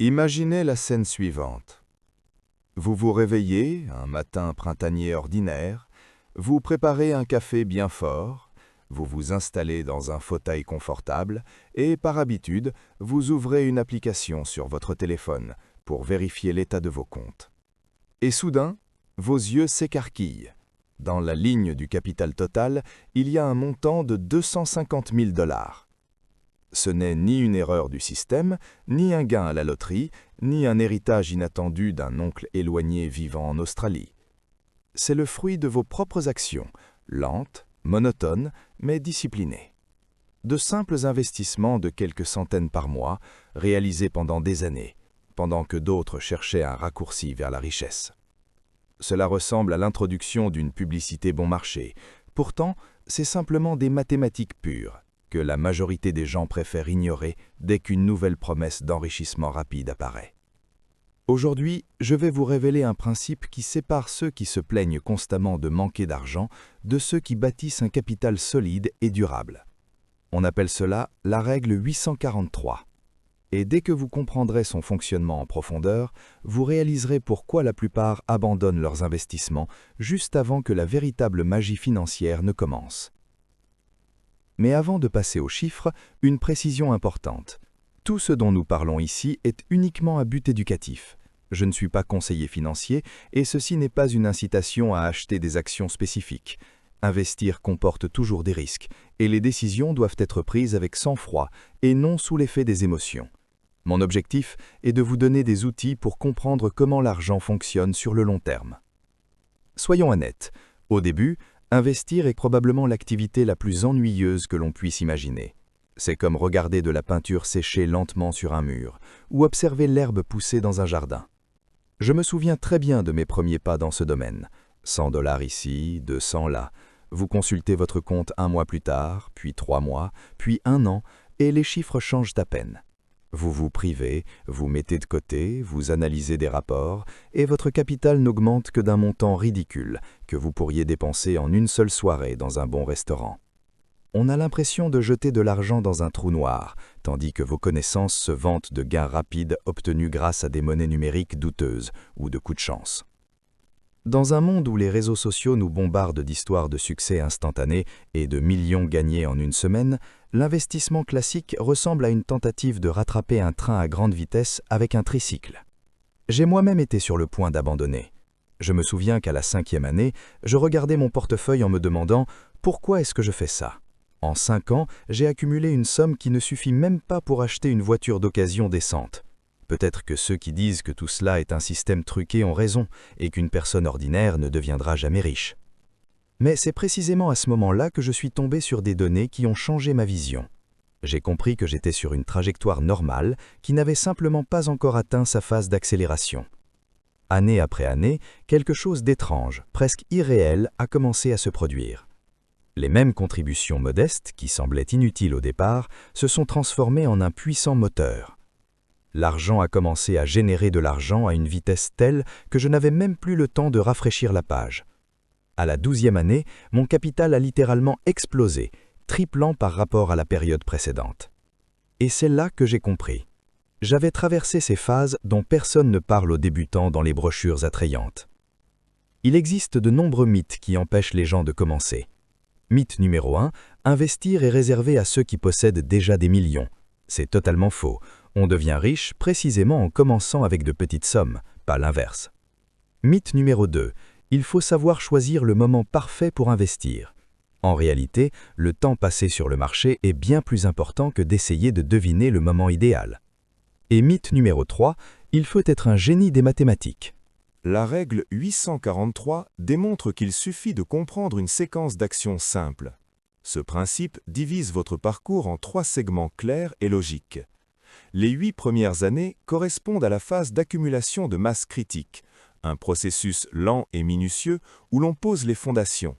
Imaginez la scène suivante. Vous vous réveillez, un matin printanier ordinaire, vous préparez un café bien fort, vous vous installez dans un fauteuil confortable et, par habitude, vous ouvrez une application sur votre téléphone pour vérifier l'état de vos comptes. Et soudain, vos yeux s'écarquillent. Dans la ligne du capital total, il y a un montant de 250 000 $. Ce n'est ni une erreur du système, ni un gain à la loterie, ni un héritage inattendu d'un oncle éloigné vivant en Australie. C'est le fruit de vos propres actions, lentes, monotones, mais disciplinées. De simples investissements de quelques centaines par mois, réalisés pendant des années, pendant que d'autres cherchaient un raccourci vers la richesse. Cela ressemble à l'introduction d'une publicité bon marché. Pourtant, c'est simplement des mathématiques pures, que la majorité des gens préfèrent ignorer dès qu'une nouvelle promesse d'enrichissement rapide apparaît. Aujourd'hui, je vais vous révéler un principe qui sépare ceux qui se plaignent constamment de manquer d'argent de ceux qui bâtissent un capital solide et durable. On appelle cela la règle 843. Et dès que vous comprendrez son fonctionnement en profondeur, vous réaliserez pourquoi la plupart abandonnent leurs investissements juste avant que la véritable magie financière ne commence. Mais avant de passer aux chiffres, une précision importante. Tout ce dont nous parlons ici est uniquement à but éducatif. Je ne suis pas conseiller financier et ceci n'est pas une incitation à acheter des actions spécifiques. Investir comporte toujours des risques et les décisions doivent être prises avec sang-froid et non sous l'effet des émotions. Mon objectif est de vous donner des outils pour comprendre comment l'argent fonctionne sur le long terme. Soyons honnêtes, au début, investir est probablement l'activité la plus ennuyeuse que l'on puisse imaginer. C'est comme regarder de la peinture sécher lentement sur un mur ou observer l'herbe pousser dans un jardin. Je me souviens très bien de mes premiers pas dans ce domaine. 100 $ ici, 200 là. Vous consultez votre compte un mois plus tard, puis 3 mois, puis 1 an, et les chiffres changent à peine. Vous vous privez, vous mettez de côté, vous analysez des rapports, et votre capital n'augmente que d'un montant ridicule que vous pourriez dépenser en une seule soirée dans un bon restaurant. On a l'impression de jeter de l'argent dans un trou noir, tandis que vos connaissances se vantent de gains rapides obtenus grâce à des monnaies numériques douteuses ou de coups de chance. Dans un monde où les réseaux sociaux nous bombardent d'histoires de succès instantanés et de millions gagnés en une semaine, l'investissement classique ressemble à une tentative de rattraper un train à grande vitesse avec un tricycle. J'ai moi-même été sur le point d'abandonner. Je me souviens qu'à la 5e année, je regardais mon portefeuille en me demandant « Pourquoi est-ce que je fais ça ?» En 5 ans, j'ai accumulé une somme qui ne suffit même pas pour acheter une voiture d'occasion décente. Peut-être que ceux qui disent que tout cela est un système truqué ont raison et qu'une personne ordinaire ne deviendra jamais riche. Mais c'est précisément à ce moment-là que je suis tombé sur des données qui ont changé ma vision. J'ai compris que j'étais sur une trajectoire normale qui n'avait simplement pas encore atteint sa phase d'accélération. Année après année, quelque chose d'étrange, presque irréel, a commencé à se produire. Les mêmes contributions modestes, qui semblaient inutiles au départ, se sont transformées en un puissant moteur. L'argent a commencé à générer de l'argent à une vitesse telle que je n'avais même plus le temps de rafraîchir la page. À la 12e année, mon capital a littéralement explosé, triplant par rapport à la période précédente. Et c'est là que j'ai compris. J'avais traversé ces phases dont personne ne parle aux débutants dans les brochures attrayantes. Il existe de nombreux mythes qui empêchent les gens de commencer. Mythe numéro 1, investir est réservé à ceux qui possèdent déjà des millions. C'est totalement faux. On devient riche précisément en commençant avec de petites sommes, pas l'inverse. Mythe numéro 2. Il faut savoir choisir le moment parfait pour investir. En réalité, le temps passé sur le marché est bien plus important que d'essayer de deviner le moment idéal. Et mythe numéro 3. Il faut être un génie des mathématiques. La règle 843 démontre qu'il suffit de comprendre une séquence d'actions simples. Ce principe divise votre parcours en 3 segments clairs et logiques. Les 8 premières années correspondent à la phase d'accumulation de masse critique, un processus lent et minutieux où l'on pose les fondations.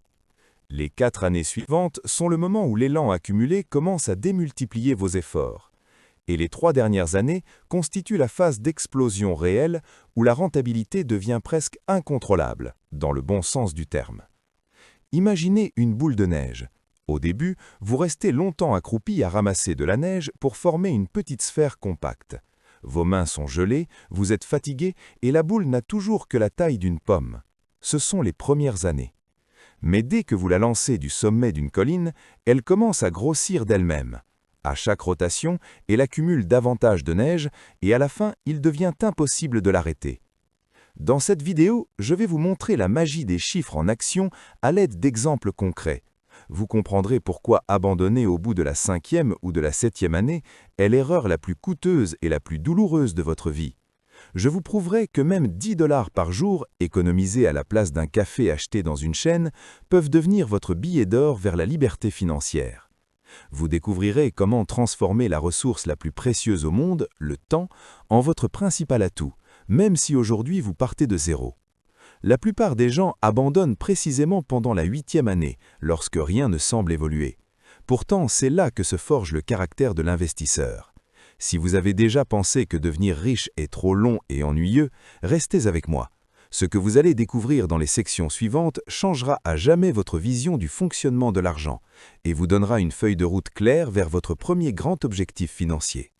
Les 4 années suivantes sont le moment où l'élan accumulé commence à démultiplier vos efforts. Et les 3 dernières années constituent la phase d'explosion réelle où la rentabilité devient presque incontrôlable, dans le bon sens du terme. Imaginez une boule de neige. Au début, vous restez longtemps accroupi à ramasser de la neige pour former une petite sphère compacte. Vos mains sont gelées, vous êtes fatigué et la boule n'a toujours que la taille d'une pomme. Ce sont les premières années. Mais dès que vous la lancez du sommet d'une colline, elle commence à grossir d'elle-même. À chaque rotation, elle accumule davantage de neige et à la fin, il devient impossible de l'arrêter. Dans cette vidéo, je vais vous montrer la magie des chiffres en action à l'aide d'exemples concrets. Vous comprendrez pourquoi abandonner au bout de la 5e ou de la 7e année est l'erreur la plus coûteuse et la plus douloureuse de votre vie. Je vous prouverai que même 10 $ par jour, économisés à la place d'un café acheté dans une chaîne, peuvent devenir votre billet d'or vers la liberté financière. Vous découvrirez comment transformer la ressource la plus précieuse au monde, le temps, en votre principal atout, même si aujourd'hui vous partez de zéro. La plupart des gens abandonnent précisément pendant la 8e année, lorsque rien ne semble évoluer. Pourtant, c'est là que se forge le caractère de l'investisseur. Si vous avez déjà pensé que devenir riche est trop long et ennuyeux, restez avec moi. Ce que vous allez découvrir dans les sections suivantes changera à jamais votre vision du fonctionnement de l'argent et vous donnera une feuille de route claire vers votre premier grand objectif financier.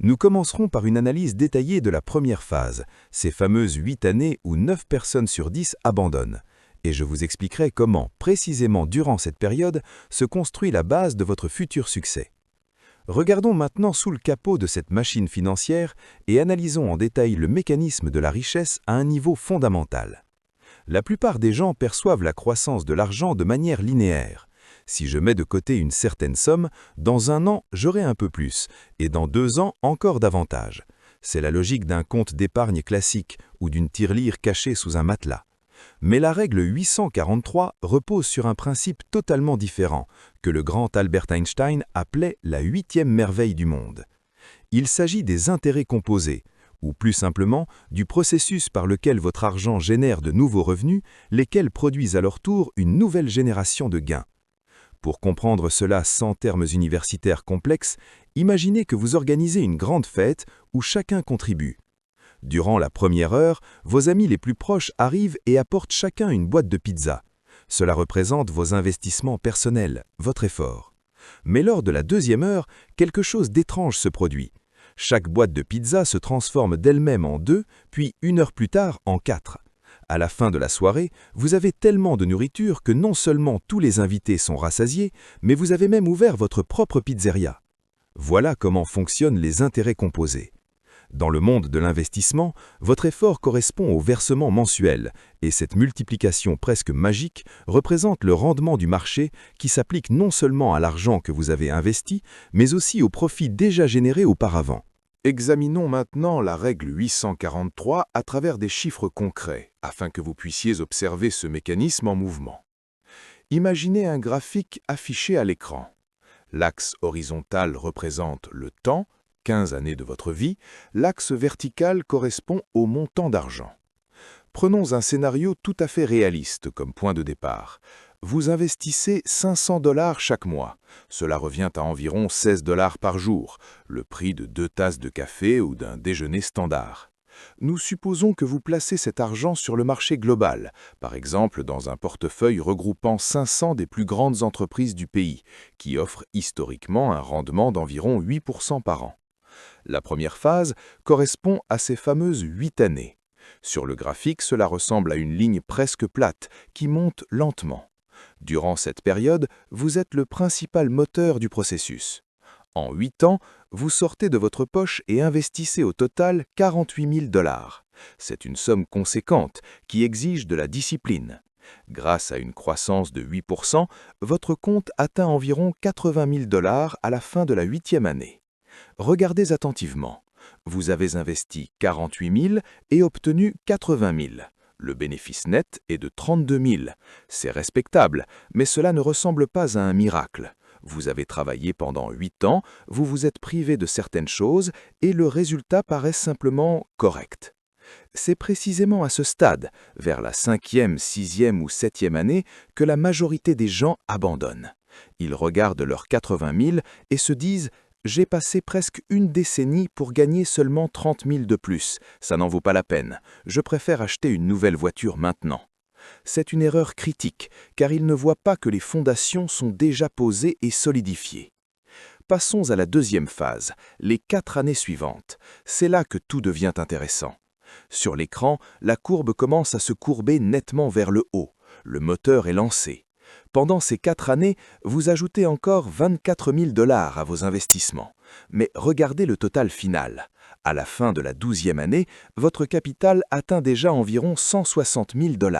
Nous commencerons par une analyse détaillée de la première phase, ces fameuses 8 années où 9 personnes sur 10 abandonnent. Et je vous expliquerai comment, précisément durant cette période, se construit la base de votre futur succès. Regardons maintenant sous le capot de cette machine financière et analysons en détail le mécanisme de la richesse à un niveau fondamental. La plupart des gens perçoivent la croissance de l'argent de manière linéaire. Si je mets de côté une certaine somme, dans 1 an, j'aurai un peu plus, et dans 2 ans, encore davantage. C'est la logique d'un compte d'épargne classique ou d'une tirelire cachée sous un matelas. Mais la règle 843 repose sur un principe totalement différent, que le grand Albert Einstein appelait la 8e merveille du monde. Il s'agit des intérêts composés, ou plus simplement, du processus par lequel votre argent génère de nouveaux revenus, lesquels produisent à leur tour une nouvelle génération de gains. Pour comprendre cela sans termes universitaires complexes, imaginez que vous organisez une grande fête où chacun contribue. Durant la première heure, vos amis les plus proches arrivent et apportent chacun une boîte de pizza. Cela représente vos investissements personnels, votre effort. Mais lors de la 2e heure, quelque chose d'étrange se produit. Chaque boîte de pizza se transforme d'elle-même en 2, puis 1 heure plus tard en 4. À la fin de la soirée, vous avez tellement de nourriture que non seulement tous les invités sont rassasiés, mais vous avez même ouvert votre propre pizzeria. Voilà comment fonctionnent les intérêts composés. Dans le monde de l'investissement, votre effort correspond au versement mensuel, et cette multiplication presque magique représente le rendement du marché qui s'applique non seulement à l'argent que vous avez investi, mais aussi aux profits déjà générés auparavant. Examinons maintenant la règle 843 à travers des chiffres concrets, afin que vous puissiez observer ce mécanisme en mouvement. Imaginez un graphique affiché à l'écran. L'axe horizontal représente le temps, 15 années de votre vie, l'axe vertical correspond au montant d'argent. Prenons un scénario tout à fait réaliste comme point de départ. Vous investissez 500 $ chaque mois. Cela revient à environ 16 $ par jour, le prix de 2 tasses de café ou d'un déjeuner standard. Nous supposons que vous placez cet argent sur le marché global, par exemple dans un portefeuille regroupant 500 des plus grandes entreprises du pays, qui offrent historiquement un rendement d'environ 8% par an. La première phase correspond à ces fameuses 8 années. Sur le graphique, cela ressemble à une ligne presque plate qui monte lentement. Durant cette période, vous êtes le principal moteur du processus. En 8 ans, vous sortez de votre poche et investissez au total 48 000 $. C'est une somme conséquente qui exige de la discipline. Grâce à une croissance de 8%, votre compte atteint environ 80 000 $ à la fin de la 8e année. Regardez attentivement. Vous avez investi 48 000 et obtenu 80 000. Le bénéfice net est de 32 000. C'est respectable, mais cela ne ressemble pas à un miracle. Vous avez travaillé pendant 8 ans, vous vous êtes privé de certaines choses et le résultat paraît simplement correct. C'est précisément à ce stade, vers la 5e, 6e ou 7e année, que la majorité des gens abandonnent. Ils regardent leurs 80 000 et se disent « J'ai passé presque une décennie pour gagner seulement 30 000 de plus. Ça n'en vaut pas la peine. Je préfère acheter une nouvelle voiture maintenant. » C'est une erreur critique, car ils ne voient pas que les fondations sont déjà posées et solidifiées. Passons à la deuxième phase, les 4 années suivantes. C'est là que tout devient intéressant. Sur l'écran, la courbe commence à se courber nettement vers le haut. Le moteur est lancé. Pendant ces 4 années, vous ajoutez encore 24 000 $ à vos investissements. Mais regardez le total final. À la fin de la 12e année, votre capital atteint déjà environ 160 000 $.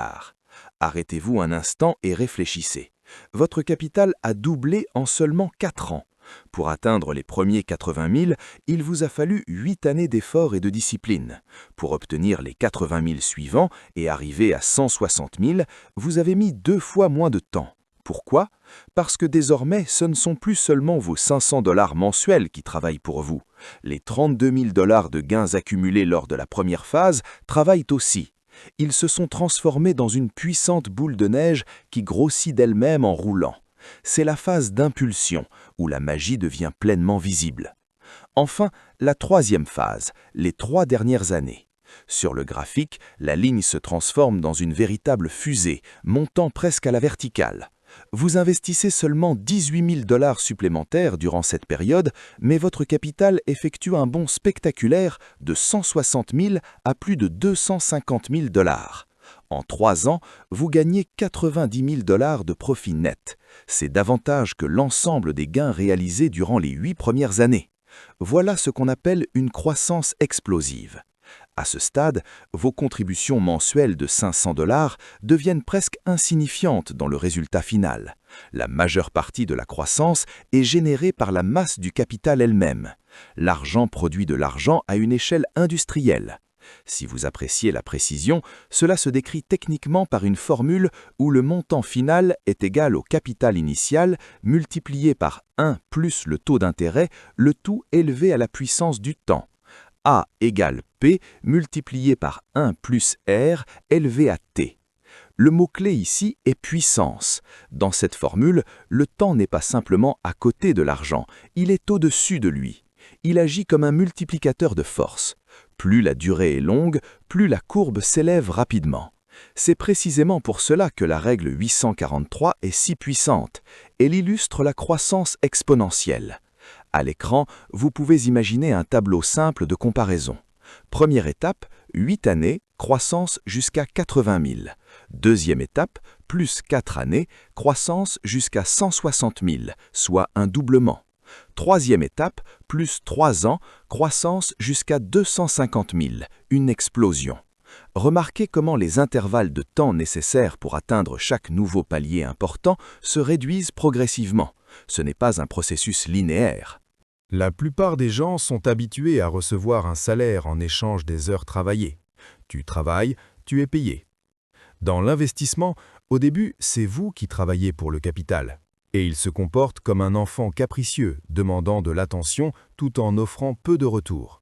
Arrêtez-vous un instant et réfléchissez. Votre capital a doublé en seulement 4 ans. Pour atteindre les premiers 80 000, il vous a fallu 8 années d'efforts et de discipline. Pour obtenir les 80 000 suivants et arriver à 160 000, vous avez mis 2 fois moins de temps. Pourquoi? Parce que désormais, ce ne sont plus seulement vos 500 $ mensuels qui travaillent pour vous. Les 32 000 $ de gains accumulés lors de la première phase travaillent aussi. Ils se sont transformés dans une puissante boule de neige qui grossit d'elle-même en roulant. C'est la phase d'impulsion, où la magie devient pleinement visible. Enfin, la troisième phase, les 3 dernières années. Sur le graphique, la ligne se transforme dans une véritable fusée, montant presque à la verticale. Vous investissez seulement 18 000 $ supplémentaires durant cette période, mais votre capital effectue un bond spectaculaire de 160 000 à plus de 250 000 $. En 3 ans, vous gagnez 90 000 $ de profit net. C'est davantage que l'ensemble des gains réalisés durant les 8 premières années. Voilà ce qu'on appelle une croissance explosive. À ce stade, vos contributions mensuelles de 500 $ deviennent presque insignifiantes dans le résultat final. La majeure partie de la croissance est générée par la masse du capital elle-même. L'argent produit de l'argent à une échelle industrielle. Si vous appréciez la précision, cela se décrit techniquement par une formule où le montant final est égal au capital initial multiplié par 1 plus le taux d'intérêt, le tout élevé à la puissance du temps. A égale P multiplié par 1 plus R élevé à T. Le mot-clé ici est puissance. Dans cette formule, le temps n'est pas simplement à côté de l'argent, il est au-dessus de lui. Il agit comme un multiplicateur de force. Plus la durée est longue, plus la courbe s'élève rapidement. C'est précisément pour cela que la règle 843 est si puissante. Elle illustre la croissance exponentielle. À l'écran, vous pouvez imaginer un tableau simple de comparaison. Première étape, 8 années, croissance jusqu'à 80 000. Deuxième étape, plus 4 années, croissance jusqu'à 160 000, soit un doublement. Troisième étape, plus 3 ans, croissance jusqu'à 250 000, une explosion. Remarquez comment les intervalles de temps nécessaires pour atteindre chaque nouveau palier important se réduisent progressivement. Ce n'est pas un processus linéaire. La plupart des gens sont habitués à recevoir un salaire en échange des heures travaillées. Tu travailles, tu es payé. Dans l'investissement, au début, c'est vous qui travaillez pour le capital. Et il se comporte comme un enfant capricieux, demandant de l'attention tout en offrant peu de retour.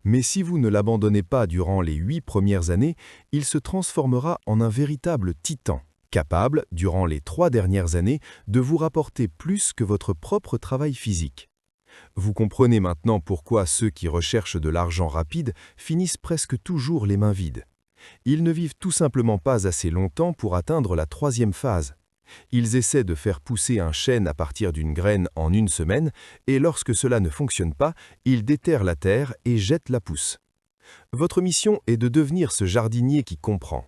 Mais si vous ne l'abandonnez pas durant les 8 premières années, il se transformera en un véritable titan, capable, durant les 3 dernières années, de vous rapporter plus que votre propre travail physique. Vous comprenez maintenant pourquoi ceux qui recherchent de l'argent rapide finissent presque toujours les mains vides. Ils ne vivent tout simplement pas assez longtemps pour atteindre la 3e phase. Ils essaient de faire pousser un chêne à partir d'une graine en 1 semaine, et lorsque cela ne fonctionne pas, ils déterrent la terre et jettent la pousse. Votre mission est de devenir ce jardinier qui comprend.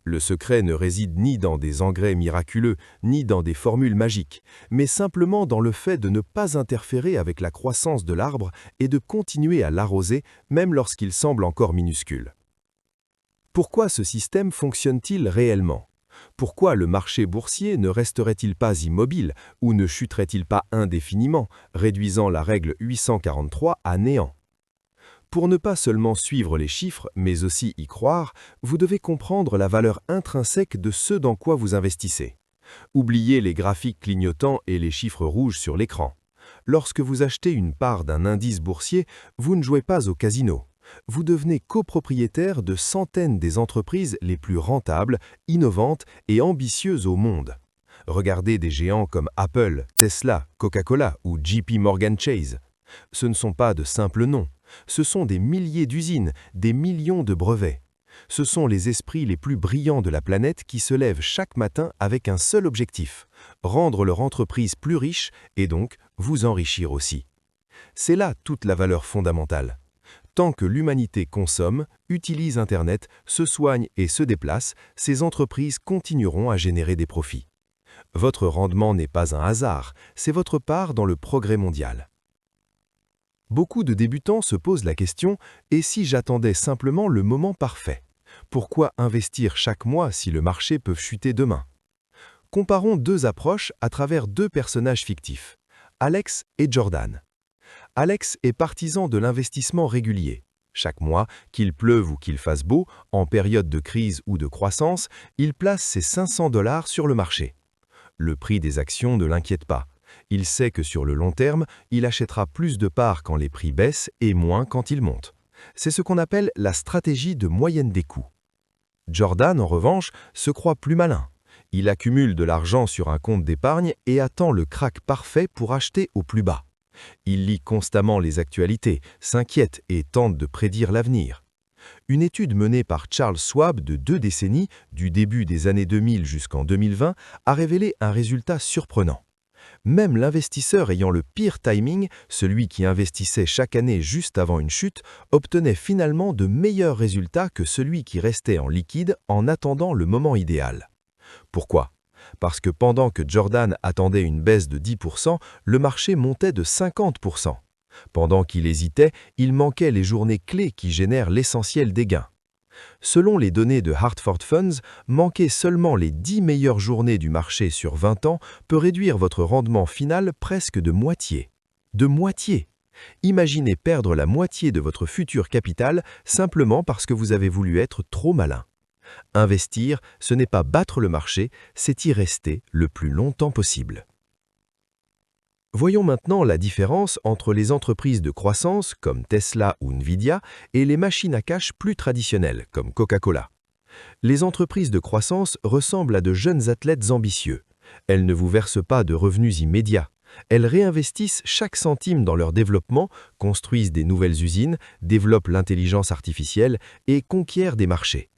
Le secret ne réside ni dans des engrais miraculeux, ni dans des formules magiques, mais simplement dans le fait de ne pas interférer avec la croissance de l'arbre et de continuer à l'arroser, même lorsqu'il semble encore minuscule. Pourquoi ce système fonctionne-t-il réellement ? Pourquoi le marché boursier ne resterait-il pas immobile ou ne chuterait-il pas indéfiniment, réduisant la règle 843 à néant? Pour ne pas seulement suivre les chiffres, mais aussi y croire, vous devez comprendre la valeur intrinsèque de ce dans quoi vous investissez. Oubliez les graphiques clignotants et les chiffres rouges sur l'écran. Lorsque vous achetez une part d'un indice boursier, vous ne jouez pas au casino. Vous devenez copropriétaire de centaines des entreprises les plus rentables, innovantes et ambitieuses au monde. Regardez des géants comme Apple, Tesla, Coca-Cola ou JP Morgan Chase. Ce ne sont pas de simples noms. Ce sont des milliers d'usines, des millions de brevets. Ce sont les esprits les plus brillants de la planète qui se lèvent chaque matin avec un seul objectif, rendre leur entreprise plus riche et donc vous enrichir aussi. C'est là toute la valeur fondamentale. Tant que l'humanité consomme, utilise Internet, se soigne et se déplace, ces entreprises continueront à générer des profits. Votre rendement n'est pas un hasard, c'est votre part dans le progrès mondial. Beaucoup de débutants se posent la question « Et si j'attendais simplement le moment parfait ? Pourquoi investir chaque mois si le marché peut chuter demain ?» Comparons deux approches à travers deux personnages fictifs, Alex et Jordan. Alex est partisan de l'investissement régulier. Chaque mois, qu'il pleuve ou qu'il fasse beau, en période de crise ou de croissance, il place ses 500 $ sur le marché. Le prix des actions ne l'inquiète pas. Il sait que sur le long terme, il achètera plus de parts quand les prix baissent et moins quand ils montent. C'est ce qu'on appelle la stratégie de moyenne des coûts. Jordan, en revanche, se croit plus malin. Il accumule de l'argent sur un compte d'épargne et attend le krach parfait pour acheter au plus bas. Il lit constamment les actualités, s'inquiète et tente de prédire l'avenir. Une étude menée par Charles Schwab de 2 décennies, du début des années 2000 jusqu'en 2020, a révélé un résultat surprenant. Même l'investisseur ayant le pire timing, celui qui investissait chaque année juste avant une chute, obtenait finalement de meilleurs résultats que celui qui restait en liquide en attendant le moment idéal. Pourquoi ? Parce que pendant que Jordan attendait une baisse de 10%, le marché montait de 50%. Pendant qu'il hésitait, il manquait les journées clés qui génèrent l'essentiel des gains. Selon les données de Hartford Funds, manquer seulement les 10 meilleures journées du marché sur 20 ans peut réduire votre rendement final presque de moitié. De moitié! Imaginez perdre la moitié de votre futur capital simplement parce que vous avez voulu être trop malin. Investir, ce n'est pas battre le marché, c'est y rester le plus longtemps possible. Voyons maintenant la différence entre les entreprises de croissance, comme Tesla ou Nvidia, et les machines à cash plus traditionnelles, comme Coca-Cola. Les entreprises de croissance ressemblent à de jeunes athlètes ambitieux. Elles ne vous versent pas de revenus immédiats. Elles réinvestissent chaque centime dans leur développement, construisent des nouvelles usines, développent l'intelligence artificielle et conquièrent des marchés.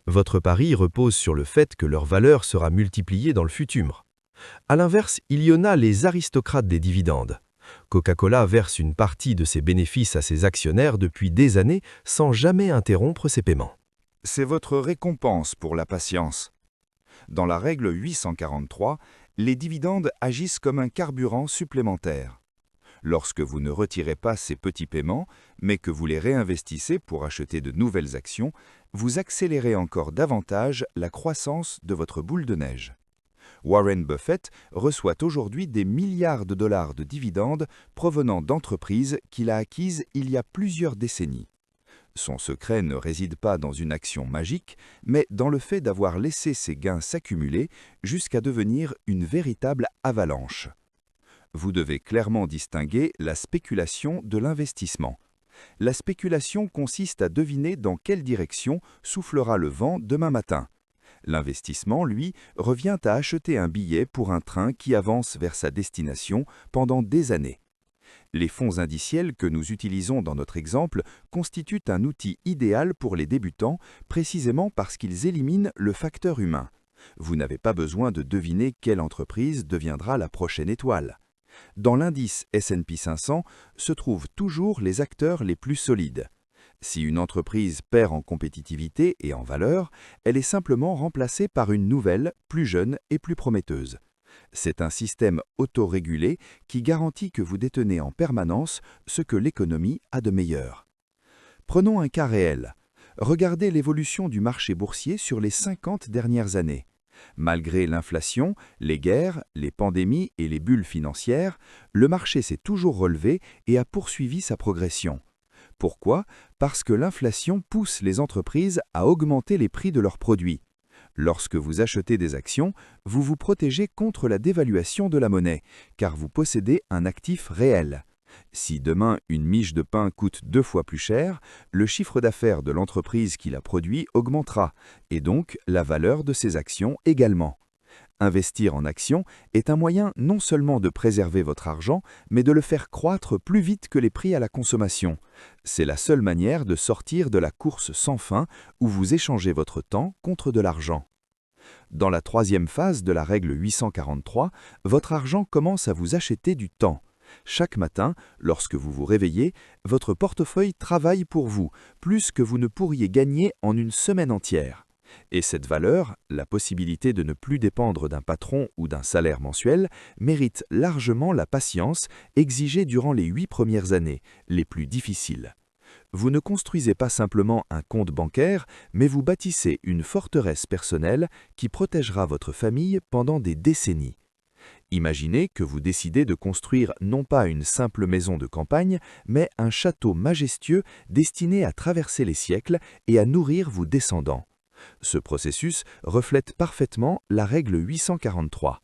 Votre pari repose sur le fait que leur valeur sera multipliée dans le futur. À l'inverse, il y en a les aristocrates des dividendes. Coca-Cola verse une partie de ses bénéfices à ses actionnaires depuis des années sans jamais interrompre ses paiements. C'est votre récompense pour la patience. Dans la règle 843, les dividendes agissent comme un carburant supplémentaire. Lorsque vous ne retirez pas ces petits paiements, mais que vous les réinvestissez pour acheter de nouvelles actions, vous accélérez encore davantage la croissance de votre boule de neige. Warren Buffett reçoit aujourd'hui des milliards de dollars de dividendes provenant d'entreprises qu'il a acquises il y a plusieurs décennies. Son secret ne réside pas dans une action magique, mais dans le fait d'avoir laissé ses gains s'accumuler jusqu'à devenir une véritable avalanche. Vous devez clairement distinguer la spéculation de l'investissement. La spéculation consiste à deviner dans quelle direction soufflera le vent demain matin. L'investissement, lui, revient à acheter un billet pour un train qui avance vers sa destination pendant des années. Les fonds indiciels que nous utilisons dans notre exemple constituent un outil idéal pour les débutants précisément parce qu'ils éliminent le facteur humain. Vous n'avez pas besoin de deviner quelle entreprise deviendra la prochaine étoile. Dans l'indice S&P 500 se trouvent toujours les acteurs les plus solides. Si une entreprise perd en compétitivité et en valeur, elle est simplement remplacée par une nouvelle, plus jeune et plus prometteuse. C'est un système autorégulé qui garantit que vous détenez en permanence ce que l'économie a de meilleur. Prenons un cas réel. Regardez l'évolution du marché boursier sur les 50 dernières années. Malgré l'inflation, les guerres, les pandémies et les bulles financières, le marché s'est toujours relevé et a poursuivi sa progression. Pourquoi ? Parce que l'inflation pousse les entreprises à augmenter les prix de leurs produits. Lorsque vous achetez des actions, vous vous protégez contre la dévaluation de la monnaie, car vous possédez un actif réel. Si demain une miche de pain coûte 2 fois plus cher, le chiffre d'affaires de l'entreprise qui la produit augmentera, et donc la valeur de ses actions également. Investir en actions est un moyen non seulement de préserver votre argent, mais de le faire croître plus vite que les prix à la consommation. C'est la seule manière de sortir de la course sans fin où vous échangez votre temps contre de l'argent. Dans la troisième phase de la règle 843, votre argent commence à vous acheter du temps. Chaque matin, lorsque vous vous réveillez, votre portefeuille travaille pour vous, plus que vous ne pourriez gagner en une semaine entière. Et cette valeur, la possibilité de ne plus dépendre d'un patron ou d'un salaire mensuel, mérite largement la patience exigée durant les 8 premières années, les plus difficiles. Vous ne construisez pas simplement un compte bancaire, mais vous bâtissez une forteresse personnelle qui protégera votre famille pendant des décennies. Imaginez que vous décidez de construire non pas une simple maison de campagne, mais un château majestueux destiné à traverser les siècles et à nourrir vos descendants. Ce processus reflète parfaitement la règle 843.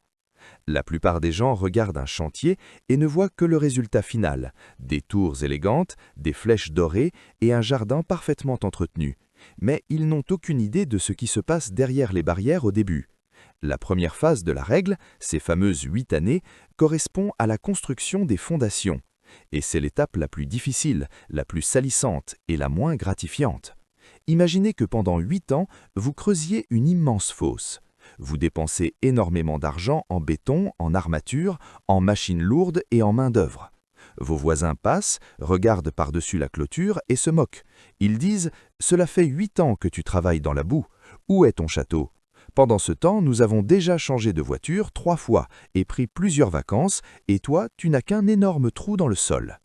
La plupart des gens regardent un chantier et ne voient que le résultat final, des tours élégantes, des flèches dorées et un jardin parfaitement entretenu. Mais ils n'ont aucune idée de ce qui se passe derrière les barrières au début. La première phase de la règle, ces fameuses 8 années, correspond à la construction des fondations. Et c'est l'étape la plus difficile, la plus salissante et la moins gratifiante. Imaginez que pendant 8 ans, vous creusiez une immense fosse. Vous dépensez énormément d'argent en béton, en armature, en machines lourdes et en main-d'œuvre. Vos voisins passent, regardent par-dessus la clôture et se moquent. Ils disent « Cela fait 8 ans que tu travailles dans la boue. Où est ton château ?» Pendant ce temps, nous avons déjà changé de voiture 3 fois et pris plusieurs vacances, et toi, tu n'as qu'un énorme trou dans le sol.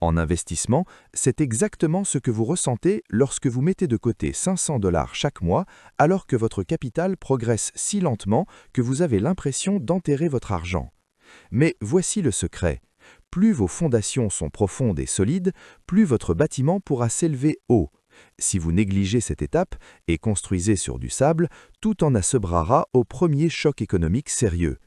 En investissement, c'est exactement ce que vous ressentez lorsque vous mettez de côté 500 $ chaque mois, alors que votre capital progresse si lentement que vous avez l'impression d'enterrer votre argent. Mais voici le secret. Plus vos fondations sont profondes et solides, plus votre bâtiment pourra s'élever haut. Si vous négligez cette étape et construisez sur du sable, tout en assebrara au premier choc économique sérieux.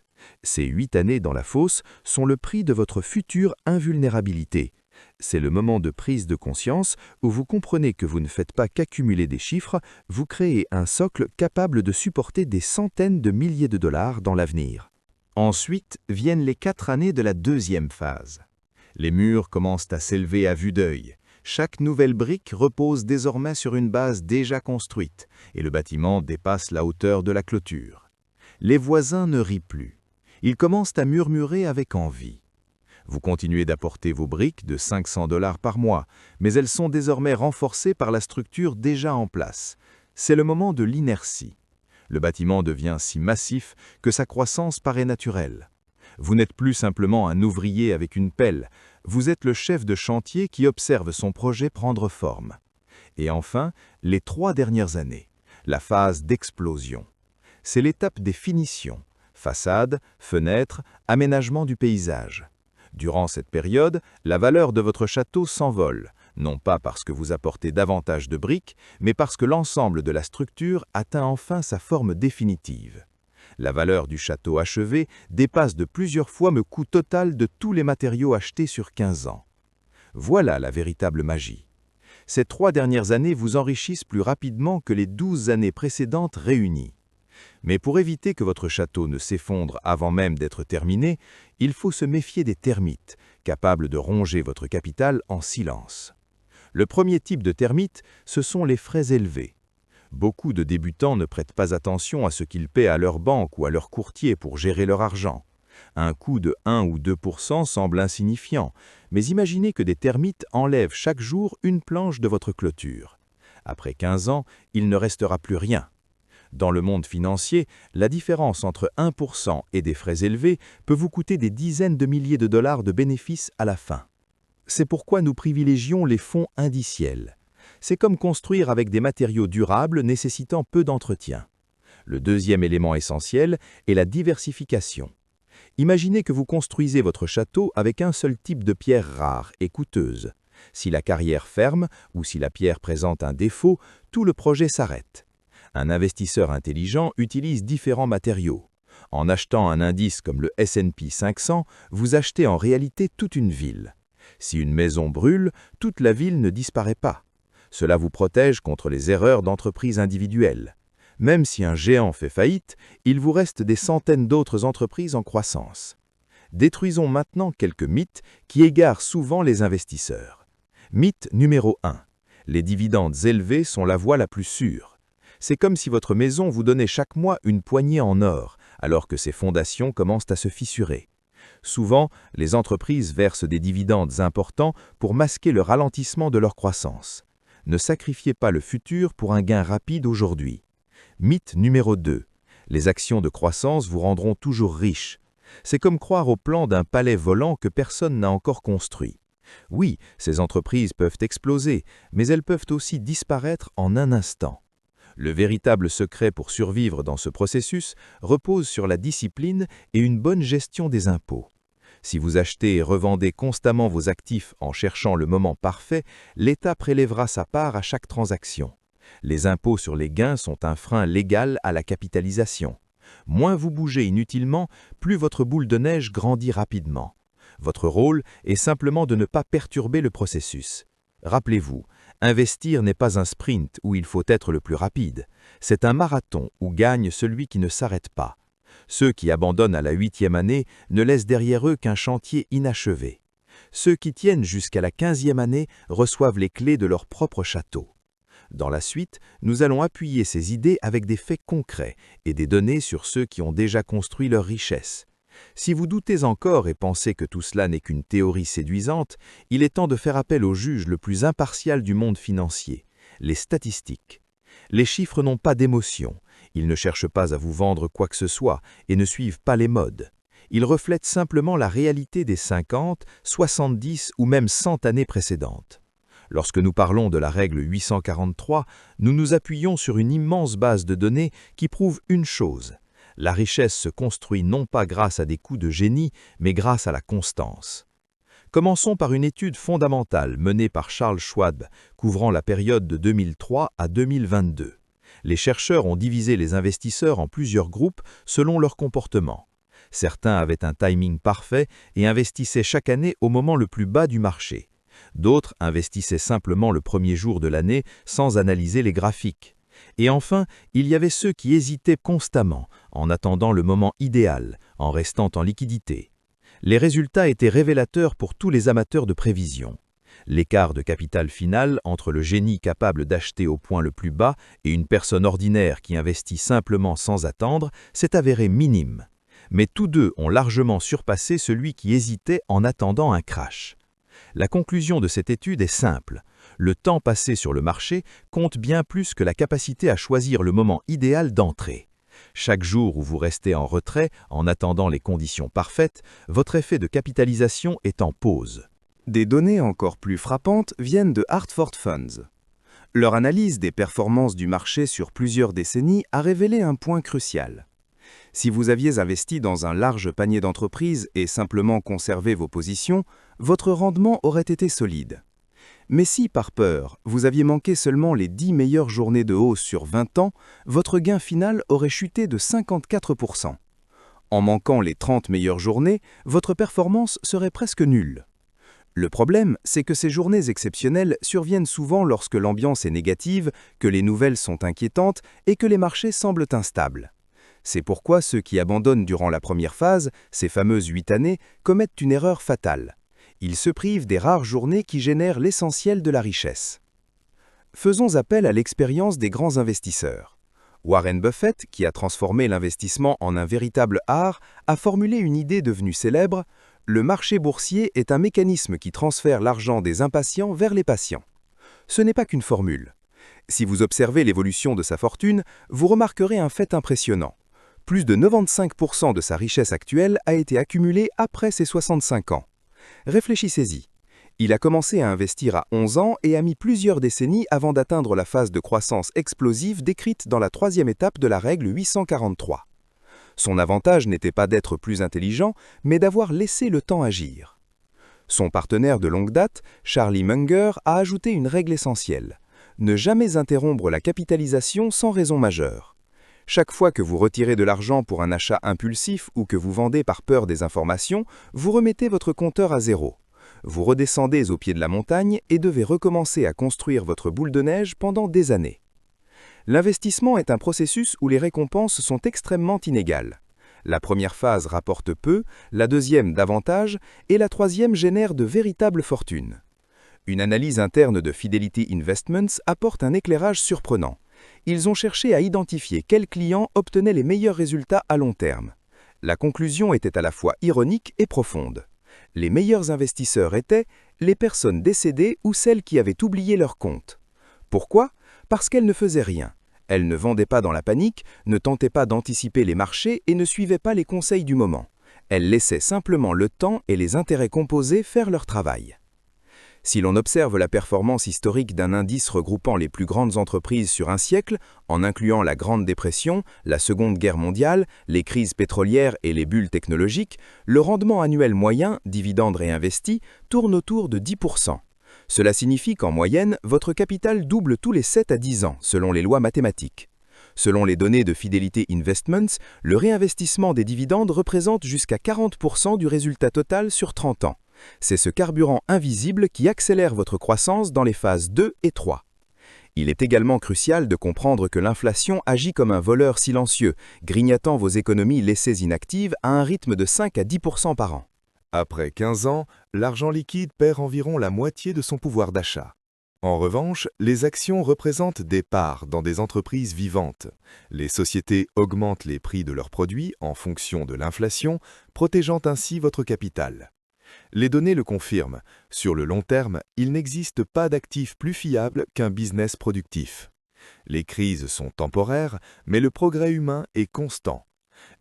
Ces 8 années dans la fosse sont le prix de votre future invulnérabilité. C'est le moment de prise de conscience où vous comprenez que vous ne faites pas qu'accumuler des chiffres, vous créez un socle capable de supporter des centaines de milliers de dollars dans l'avenir. Ensuite viennent les 4 années de la deuxième phase. Les murs commencent à s'élever à vue d'œil. Chaque nouvelle brique repose désormais sur une base déjà construite et le bâtiment dépasse la hauteur de la clôture. Les voisins ne rient plus. Ils commencent à murmurer avec envie. Vous continuez d'apporter vos briques de 500 $ par mois, mais elles sont désormais renforcées par la structure déjà en place. C'est le moment de l'inertie. Le bâtiment devient si massif que sa croissance paraît naturelle. Vous n'êtes plus simplement un ouvrier avec une pelle, vous êtes le chef de chantier qui observe son projet prendre forme. Et enfin, les 3 dernières années, la phase d'explosion. C'est l'étape des finitions, façades, fenêtres, aménagement du paysage. Durant cette période, la valeur de votre château s'envole, non pas parce que vous apportez davantage de briques, mais parce que l'ensemble de la structure atteint enfin sa forme définitive. La valeur du château achevé dépasse de plusieurs fois le coût total de tous les matériaux achetés sur 15 ans. Voilà la véritable magie. Ces 3 dernières années vous enrichissent plus rapidement que les 12 années précédentes réunies. Mais pour éviter que votre château ne s'effondre avant même d'être terminé, il faut se méfier des termites, capables de ronger votre capital en silence. Le premier type de termites, ce sont les frais élevés. Beaucoup de débutants ne prêtent pas attention à ce qu'ils paient à leur banque ou à leur courtier pour gérer leur argent. Un coût de 1 ou 2% semble insignifiant, mais imaginez que des termites enlèvent chaque jour une planche de votre clôture. Après 15 ans, il ne restera plus rien. Dans le monde financier, la différence entre 1% et des frais élevés peut vous coûter des dizaines de milliers de dollars de bénéfices à la fin. C'est pourquoi nous privilégions les fonds indiciels. C'est comme construire avec des matériaux durables nécessitant peu d'entretien. Le deuxième élément essentiel est la diversification. Imaginez que vous construisez votre château avec un seul type de pierre rare et coûteuse. Si la carrière ferme ou si la pierre présente un défaut, tout le projet s'arrête. Un investisseur intelligent utilise différents matériaux. En achetant un indice comme le S&P 500, vous achetez en réalité toute une ville. Si une maison brûle, toute la ville ne disparaît pas. Cela vous protège contre les erreurs d'entreprises individuelles. Même si un géant fait faillite, il vous reste des centaines d'autres entreprises en croissance. Détruisons maintenant quelques mythes qui égarent souvent les investisseurs. Mythe numéro 1. Les dividendes élevés sont la voie la plus sûre. C'est comme si votre maison vous donnait chaque mois une poignée en or, alors que ses fondations commencent à se fissurer. Souvent, les entreprises versent des dividendes importants pour masquer le ralentissement de leur croissance. Ne sacrifiez pas le futur pour un gain rapide aujourd'hui. Mythe numéro 2. Les actions de croissance vous rendront toujours riches. C'est comme croire au plan d'un palais volant que personne n'a encore construit. Oui, ces entreprises peuvent exploser, mais elles peuvent aussi disparaître en un instant. Le véritable secret pour survivre dans ce processus repose sur la discipline et une bonne gestion des impôts. Si vous achetez et revendez constamment vos actifs en cherchant le moment parfait, l'État prélèvera sa part à chaque transaction. Les impôts sur les gains sont un frein légal à la capitalisation. Moins vous bougez inutilement, plus votre boule de neige grandit rapidement. Votre rôle est simplement de ne pas perturber le processus. Rappelez-vous, investir n'est pas un sprint où il faut être le plus rapide. C'est un marathon où gagne celui qui ne s'arrête pas. Ceux qui abandonnent à la 8e année ne laissent derrière eux qu'un chantier inachevé. Ceux qui tiennent jusqu'à la 15e année reçoivent les clés de leur propre château. Dans la suite, nous allons appuyer ces idées avec des faits concrets et des données sur ceux qui ont déjà construit leur richesse. Si vous doutez encore et pensez que tout cela n'est qu'une théorie séduisante, il est temps de faire appel au juge le plus impartial du monde financier, les statistiques. Les chiffres n'ont pas d'émotion, ils ne cherchent pas à vous vendre quoi que ce soit et ne suivent pas les modes. Ils reflètent simplement la réalité des 50, 70 ou même 100 années précédentes. Lorsque nous parlons de la règle 843, nous nous appuyons sur une immense base de données qui prouve une chose. La richesse se construit non pas grâce à des coups de génie, mais grâce à la constance. Commençons par une étude fondamentale menée par Charles Schwab, couvrant la période de 2003 à 2022. Les chercheurs ont divisé les investisseurs en plusieurs groupes selon leur comportement. Certains avaient un timing parfait et investissaient chaque année au moment le plus bas du marché. D'autres investissaient simplement le premier jour de l'année sans analyser les graphiques. Et enfin, il y avait ceux qui hésitaient constamment, en attendant le moment idéal, en restant en liquidité. Les résultats étaient révélateurs pour tous les amateurs de prévision. L'écart de capital final entre le génie capable d'acheter au point le plus bas et une personne ordinaire qui investit simplement sans attendre s'est avéré minime. Mais tous deux ont largement surpassé celui qui hésitait en attendant un crash. La conclusion de cette étude est simple. Le temps passé sur le marché compte bien plus que la capacité à choisir le moment idéal d'entrée. Chaque jour où vous restez en retrait, en attendant les conditions parfaites, votre effet de capitalisation est en pause. Des données encore plus frappantes viennent de Hartford Funds. Leur analyse des performances du marché sur plusieurs décennies a révélé un point crucial. Si vous aviez investi dans un large panier d'entreprises et simplement conservé vos positions, votre rendement aurait été solide. Mais si, par peur, vous aviez manqué seulement les 10 meilleures journées de hausse sur 20 ans, votre gain final aurait chuté de 54%. En manquant les 30 meilleures journées, votre performance serait presque nulle. Le problème, c'est que ces journées exceptionnelles surviennent souvent lorsque l'ambiance est négative, que les nouvelles sont inquiétantes et que les marchés semblent instables. C'est pourquoi ceux qui abandonnent durant la première phase, ces fameuses 8 années, commettent une erreur fatale. Ils se privent des rares journées qui génèrent l'essentiel de la richesse. Faisons appel à l'expérience des grands investisseurs. Warren Buffett, qui a transformé l'investissement en un véritable art, a formulé une idée devenue célèbre: le marché boursier est un mécanisme qui transfère l'argent des impatients vers les patients. Ce n'est pas qu'une formule. Si vous observez l'évolution de sa fortune, vous remarquerez un fait impressionnant. Plus de 95% de sa richesse actuelle a été accumulée après ses 65 ans. Réfléchissez-y. Il a commencé à investir à 11 ans et a mis plusieurs décennies avant d'atteindre la phase de croissance explosive décrite dans la 3e étape de la règle 843. Son avantage n'était pas d'être plus intelligent, mais d'avoir laissé le temps agir. Son partenaire de longue date, Charlie Munger, a ajouté une règle essentielle: ne jamais interrompre la capitalisation sans raison majeure. Chaque fois que vous retirez de l'argent pour un achat impulsif ou que vous vendez par peur des informations, vous remettez votre compteur à zéro. Vous redescendez au pied de la montagne et devez recommencer à construire votre boule de neige pendant des années. L'investissement est un processus où les récompenses sont extrêmement inégales. La première phase rapporte peu, la deuxième davantage et la troisième génère de véritables fortunes. Une analyse interne de Fidelity Investments apporte un éclairage surprenant. Ils ont cherché à identifier quels clients obtenaient les meilleurs résultats à long terme. La conclusion était à la fois ironique et profonde. Les meilleurs investisseurs étaient les personnes décédées ou celles qui avaient oublié leur compte. Pourquoi? Parce qu'elles ne faisaient rien. Elles ne vendaient pas dans la panique, ne tentaient pas d'anticiper les marchés et ne suivaient pas les conseils du moment. Elles laissaient simplement le temps et les intérêts composés faire leur travail. Si l'on observe la performance historique d'un indice regroupant les plus grandes entreprises sur un siècle, en incluant la Grande Dépression, la Seconde Guerre mondiale, les crises pétrolières et les bulles technologiques, le rendement annuel moyen, dividendes réinvestis, tourne autour de 10%. Cela signifie qu'en moyenne, votre capital double tous les 7 à 10 ans, selon les lois mathématiques. Selon les données de Fidelity Investments, le réinvestissement des dividendes représente jusqu'à 40% du résultat total sur 30 ans. C'est ce carburant invisible qui accélère votre croissance dans les phases 2 et 3. Il est également crucial de comprendre que l'inflation agit comme un voleur silencieux, grignotant vos économies laissées inactives à un rythme de 5 à 10% par an. Après 15 ans, l'argent liquide perd environ la moitié de son pouvoir d'achat. En revanche, les actions représentent des parts dans des entreprises vivantes. Les sociétés augmentent les prix de leurs produits en fonction de l'inflation, protégeant ainsi votre capital. Les données le confirment. Sur le long terme, il n'existe pas d'actif plus fiable qu'un business productif. Les crises sont temporaires, mais le progrès humain est constant.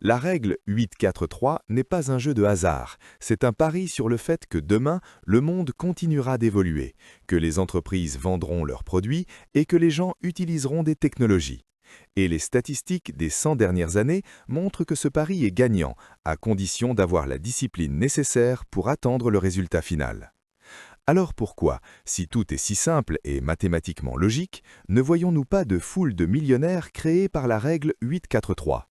La règle 8-4-3 n'est pas un jeu de hasard, c'est un pari sur le fait que demain, le monde continuera d'évoluer, que les entreprises vendront leurs produits et que les gens utiliseront des technologies. Et les statistiques des 100 dernières années montrent que ce pari est gagnant, à condition d'avoir la discipline nécessaire pour attendre le résultat final. Alors pourquoi, si tout est si simple et mathématiquement logique, ne voyons-nous pas de foule de millionnaires créés par la règle 8-4-3 ?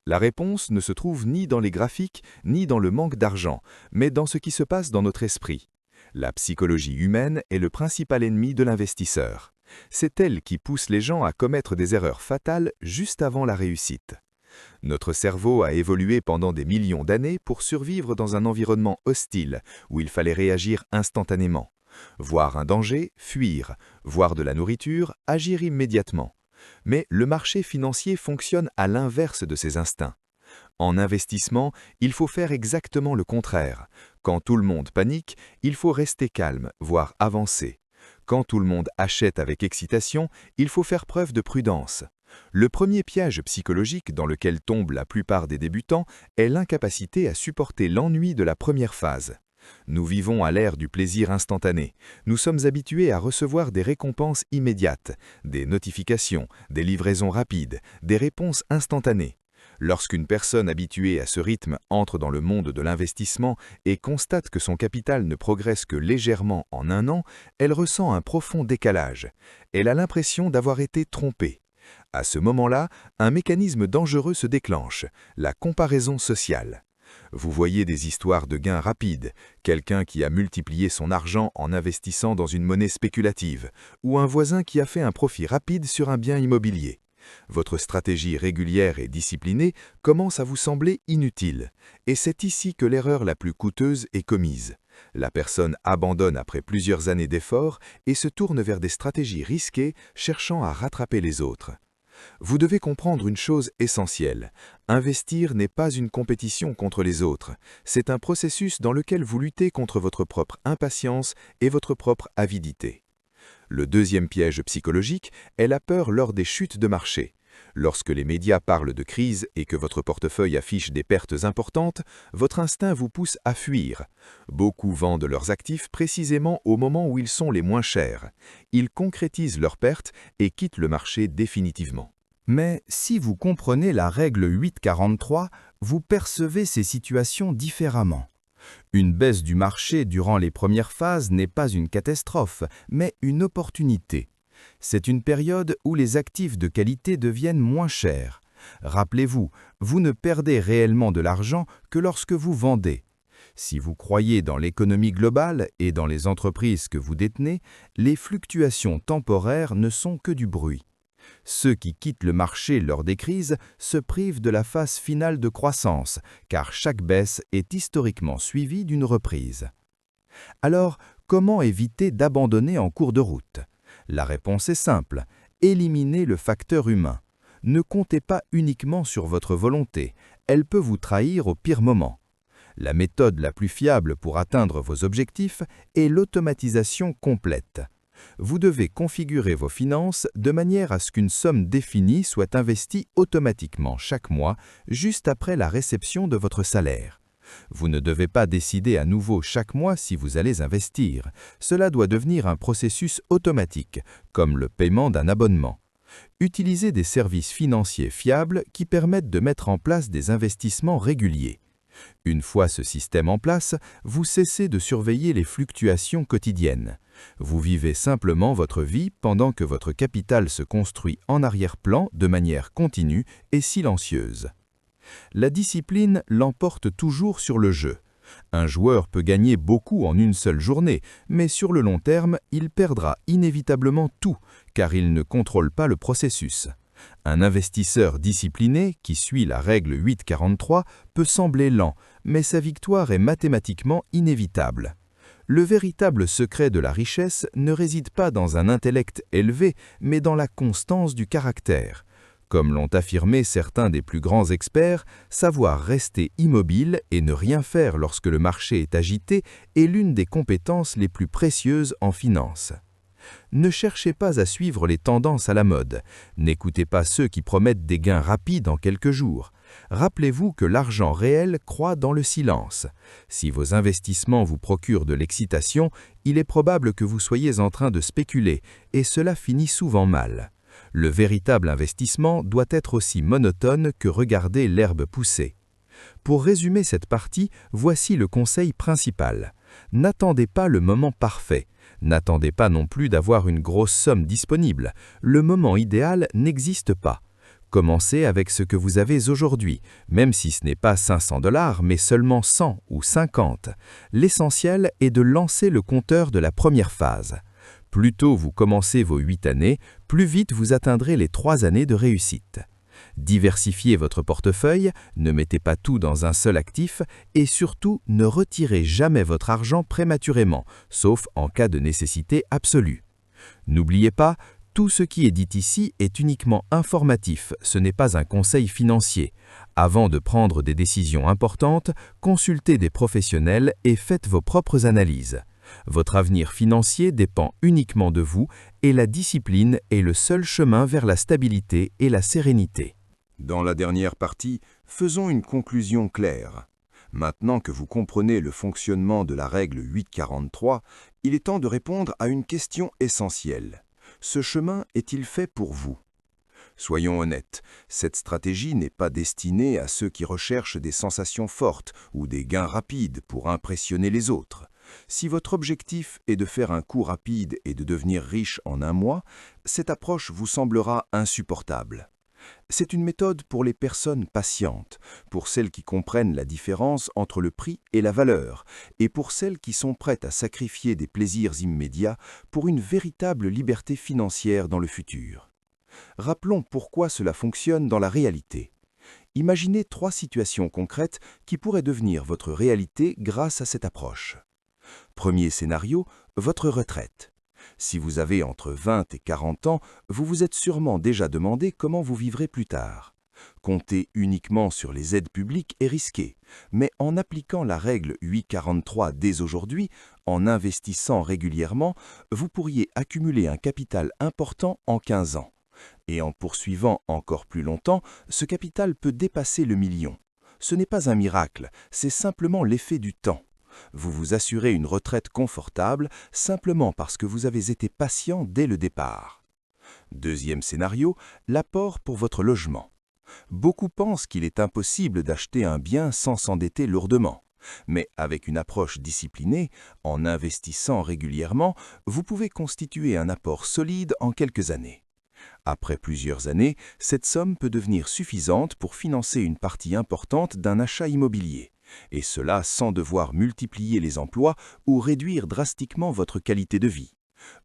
La réponse ne se trouve ni dans les graphiques, ni dans le manque d'argent, mais dans ce qui se passe dans notre esprit. La psychologie humaine est le principal ennemi de l'investisseur. C'est elle qui pousse les gens à commettre des erreurs fatales juste avant la réussite. Notre cerveau a évolué pendant des millions d'années pour survivre dans un environnement hostile, où il fallait réagir instantanément. Voir un danger, fuir. Voir de la nourriture, agir immédiatement. Mais le marché financier fonctionne à l'inverse de ces instincts. En investissement, il faut faire exactement le contraire. Quand tout le monde panique, il faut rester calme, voire avancer. Quand tout le monde achète avec excitation, il faut faire preuve de prudence. Le premier piège psychologique dans lequel tombent la plupart des débutants est l'incapacité à supporter l'ennui de la première phase. Nous vivons à l'ère du plaisir instantané. Nous sommes habitués à recevoir des récompenses immédiates, des notifications, des livraisons rapides, des réponses instantanées. Lorsqu'une personne habituée à ce rythme entre dans le monde de l'investissement et constate que son capital ne progresse que légèrement en un an, elle ressent un profond décalage. Elle a l'impression d'avoir été trompée. À ce moment-là, un mécanisme dangereux se déclenche, la comparaison sociale. Vous voyez des histoires de gains rapides, quelqu'un qui a multiplié son argent en investissant dans une monnaie spéculative, ou un voisin qui a fait un profit rapide sur un bien immobilier. Votre stratégie régulière et disciplinée commence à vous sembler inutile, et c'est ici que l'erreur la plus coûteuse est commise. La personne abandonne après plusieurs années d'efforts et se tourne vers des stratégies risquées, cherchant à rattraper les autres. Vous devez comprendre une chose essentielle. Investir n'est pas une compétition contre les autres. C'est un processus dans lequel vous luttez contre votre propre impatience et votre propre avidité. Le deuxième piège psychologique est la peur lors des chutes de marché. Lorsque les médias parlent de crise et que votre portefeuille affiche des pertes importantes, votre instinct vous pousse à fuir. Beaucoup vendent leurs actifs précisément au moment où ils sont les moins chers. Ils concrétisent leurs pertes et quittent le marché définitivement. Mais si vous comprenez la règle 8-43, vous percevez ces situations différemment. Une baisse du marché durant les premières phases n'est pas une catastrophe, mais une opportunité. C'est une période où les actifs de qualité deviennent moins chers. Rappelez-vous, vous ne perdez réellement de l'argent que lorsque vous vendez. Si vous croyez dans l'économie globale et dans les entreprises que vous détenez, les fluctuations temporaires ne sont que du bruit. Ceux qui quittent le marché lors des crises se privent de la phase finale de croissance, car chaque baisse est historiquement suivie d'une reprise. Alors, comment éviter d'abandonner en cours de route ? La réponse est simple, éliminez le facteur humain. Ne comptez pas uniquement sur votre volonté, elle peut vous trahir au pire moment. La méthode la plus fiable pour atteindre vos objectifs est l'automatisation complète. Vous devez configurer vos finances de manière à ce qu'une somme définie soit investie automatiquement chaque mois, juste après la réception de votre salaire. Vous ne devez pas décider à nouveau chaque mois si vous allez investir. Cela doit devenir un processus automatique, comme le paiement d'un abonnement. Utilisez des services financiers fiables qui permettent de mettre en place des investissements réguliers. Une fois ce système en place, vous cessez de surveiller les fluctuations quotidiennes. Vous vivez simplement votre vie pendant que votre capital se construit en arrière-plan de manière continue et silencieuse. La discipline l'emporte toujours sur le jeu. Un joueur peut gagner beaucoup en une seule journée, mais sur le long terme, il perdra inévitablement tout, car il ne contrôle pas le processus. Un investisseur discipliné qui suit la règle 8-43 peut sembler lent, mais sa victoire est mathématiquement inévitable. Le véritable secret de la richesse ne réside pas dans un intellect élevé, mais dans la constance du caractère. Comme l'ont affirmé certains des plus grands experts, savoir rester immobile et ne rien faire lorsque le marché est agité est l'une des compétences les plus précieuses en finance. Ne cherchez pas à suivre les tendances à la mode. N'écoutez pas ceux qui promettent des gains rapides en quelques jours. Rappelez-vous que l'argent réel croît dans le silence. Si vos investissements vous procurent de l'excitation, il est probable que vous soyez en train de spéculer, et cela finit souvent mal. Le véritable investissement doit être aussi monotone que regarder l'herbe pousser. Pour résumer cette partie, voici le conseil principal. N'attendez pas le moment parfait. N'attendez pas non plus d'avoir une grosse somme disponible. Le moment idéal n'existe pas. Commencez avec ce que vous avez aujourd'hui, même si ce n'est pas 500 $, mais seulement 100 ou 50. L'essentiel est de lancer le compteur de la première phase. Plus tôt vous commencez vos 8 années, plus vite vous atteindrez les 3 années de réussite. Diversifiez votre portefeuille, ne mettez pas tout dans un seul actif et surtout ne retirez jamais votre argent prématurément, sauf en cas de nécessité absolue. N'oubliez pas, tout ce qui est dit ici est uniquement informatif, ce n'est pas un conseil financier. Avant de prendre des décisions importantes, consultez des professionnels et faites vos propres analyses. Votre avenir financier dépend uniquement de vous et la discipline est le seul chemin vers la stabilité et la sérénité. Dans la dernière partie, faisons une conclusion claire. Maintenant que vous comprenez le fonctionnement de la règle 843, il est temps de répondre à une question essentielle. Ce chemin est-il fait pour vous? Soyons honnêtes, cette stratégie n'est pas destinée à ceux qui recherchent des sensations fortes ou des gains rapides pour impressionner les autres. Si votre objectif est de faire un coup rapide et de devenir riche en un mois, cette approche vous semblera insupportable. C'est une méthode pour les personnes patientes, pour celles qui comprennent la différence entre le prix et la valeur, et pour celles qui sont prêtes à sacrifier des plaisirs immédiats pour une véritable liberté financière dans le futur. Rappelons pourquoi cela fonctionne dans la réalité. Imaginez 3 situations concrètes qui pourraient devenir votre réalité grâce à cette approche. Premier scénario, votre retraite. Si vous avez entre 20 et 40 ans, vous vous êtes sûrement déjà demandé comment vous vivrez plus tard. Compter uniquement sur les aides publiques est risqué, mais en appliquant la règle 843 dès aujourd'hui, en investissant régulièrement, vous pourriez accumuler un capital important en 15 ans. Et en poursuivant encore plus longtemps, ce capital peut dépasser le million. Ce n'est pas un miracle, c'est simplement l'effet du temps. Vous vous assurez une retraite confortable simplement parce que vous avez été patient dès le départ. Deuxième scénario, l'apport pour votre logement. Beaucoup pensent qu'il est impossible d'acheter un bien sans s'endetter lourdement. Mais avec une approche disciplinée, en investissant régulièrement, vous pouvez constituer un apport solide en quelques années. Après plusieurs années, cette somme peut devenir suffisante pour financer une partie importante d'un achat immobilier. Et cela sans devoir multiplier les emplois ou réduire drastiquement votre qualité de vie.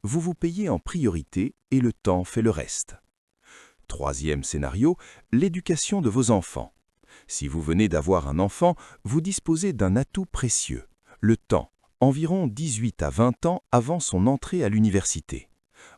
Vous vous payez en priorité et le temps fait le reste. Troisième scénario, l'éducation de vos enfants. Si vous venez d'avoir un enfant, vous disposez d'un atout précieux, le temps, environ 18 à 20 ans avant son entrée à l'université.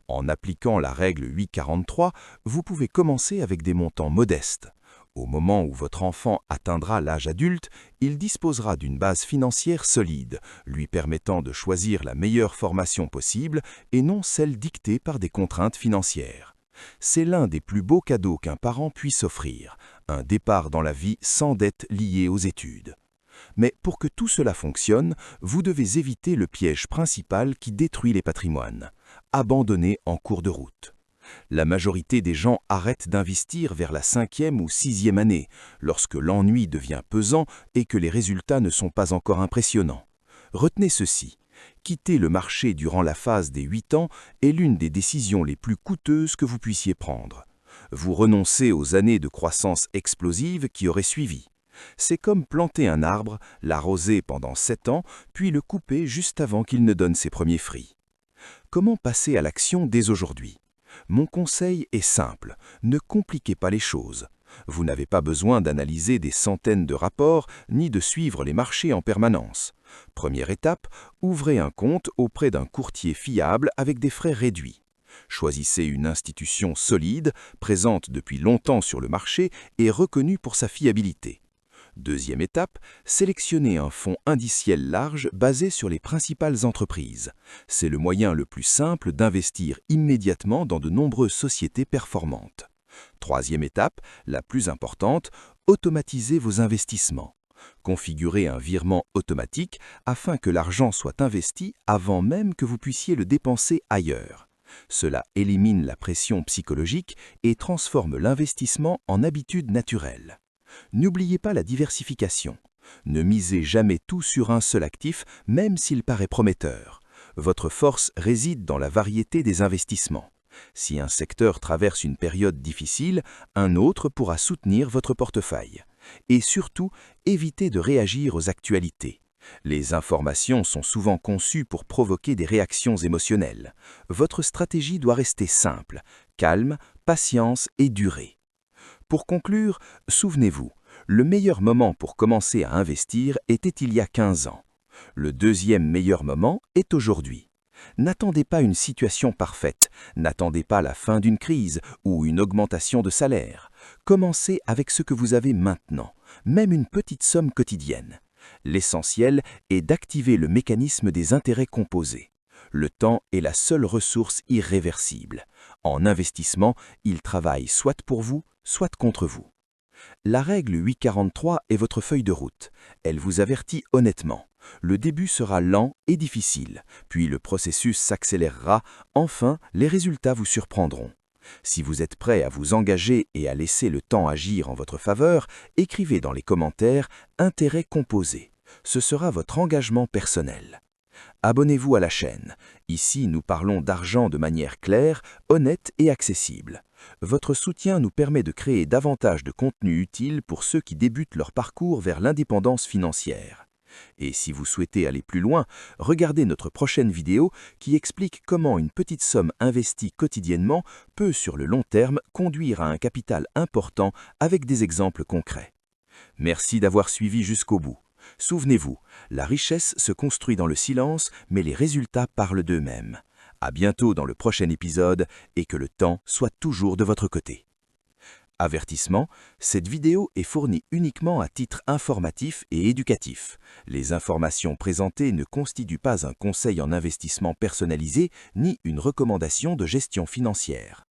En appliquant la règle 843, vous pouvez commencer avec des montants modestes. Au moment où votre enfant atteindra l'âge adulte, il disposera d'une base financière solide, lui permettant de choisir la meilleure formation possible et non celle dictée par des contraintes financières. C'est l'un des plus beaux cadeaux qu'un parent puisse offrir, un départ dans la vie sans dette liée aux études. Mais pour que tout cela fonctionne, vous devez éviter le piège principal qui détruit les patrimoines, abandonner en cours de route. La majorité des gens arrêtent d'investir vers la 5e ou 6e année, lorsque l'ennui devient pesant et que les résultats ne sont pas encore impressionnants. Retenez ceci, quitter le marché durant la phase des 8 ans est l'une des décisions les plus coûteuses que vous puissiez prendre. Vous renoncez aux années de croissance explosive qui auraient suivi. C'est comme planter un arbre, l'arroser pendant 7 ans, puis le couper juste avant qu'il ne donne ses premiers fruits. Comment passer à l'action dès aujourd'hui ? Mon conseil est simple, ne compliquez pas les choses. Vous n'avez pas besoin d'analyser des centaines de rapports ni de suivre les marchés en permanence. Première étape, ouvrez un compte auprès d'un courtier fiable avec des frais réduits. Choisissez une institution solide, présente depuis longtemps sur le marché et reconnue pour sa fiabilité. Deuxième étape, sélectionnez un fonds indiciel large basé sur les principales entreprises. C'est le moyen le plus simple d'investir immédiatement dans de nombreuses sociétés performantes. Troisième étape, la plus importante, automatisez vos investissements. Configurez un virement automatique afin que l'argent soit investi avant même que vous puissiez le dépenser ailleurs. Cela élimine la pression psychologique et transforme l'investissement en habitude naturelle. N'oubliez pas la diversification. Ne misez jamais tout sur un seul actif, même s'il paraît prometteur. Votre force réside dans la variété des investissements. Si un secteur traverse une période difficile, un autre pourra soutenir votre portefeuille. Et surtout, évitez de réagir aux actualités. Les informations sont souvent conçues pour provoquer des réactions émotionnelles. Votre stratégie doit rester simple, calme, patience et durée. Pour conclure, souvenez-vous, le meilleur moment pour commencer à investir était il y a 15 ans. Le deuxième meilleur moment est aujourd'hui. N'attendez pas une situation parfaite, n'attendez pas la fin d'une crise ou une augmentation de salaire. Commencez avec ce que vous avez maintenant, même une petite somme quotidienne. L'essentiel est d'activer le mécanisme des intérêts composés. Le temps est la seule ressource irréversible. En investissement, il travaille soit pour vous, soit contre vous. La règle 843 est votre feuille de route. Elle vous avertit honnêtement. Le début sera lent et difficile, puis le processus s'accélérera, enfin les résultats vous surprendront. Si vous êtes prêt à vous engager et à laisser le temps agir en votre faveur, écrivez dans les commentaires « Intérêt composé ». Ce sera votre engagement personnel. Abonnez-vous à la chaîne. Ici, nous parlons d'argent de manière claire, honnête et accessible. Votre soutien nous permet de créer davantage de contenu utile pour ceux qui débutent leur parcours vers l'indépendance financière. Et si vous souhaitez aller plus loin, regardez notre prochaine vidéo qui explique comment une petite somme investie quotidiennement peut sur le long terme conduire à un capital important avec des exemples concrets. Merci d'avoir suivi jusqu'au bout. Souvenez-vous, la richesse se construit dans le silence, mais les résultats parlent d'eux-mêmes. À bientôt dans le prochain épisode et que le temps soit toujours de votre côté. Avertissement, cette vidéo est fournie uniquement à titre informatif et éducatif. Les informations présentées ne constituent pas un conseil en investissement personnalisé ni une recommandation de gestion financière.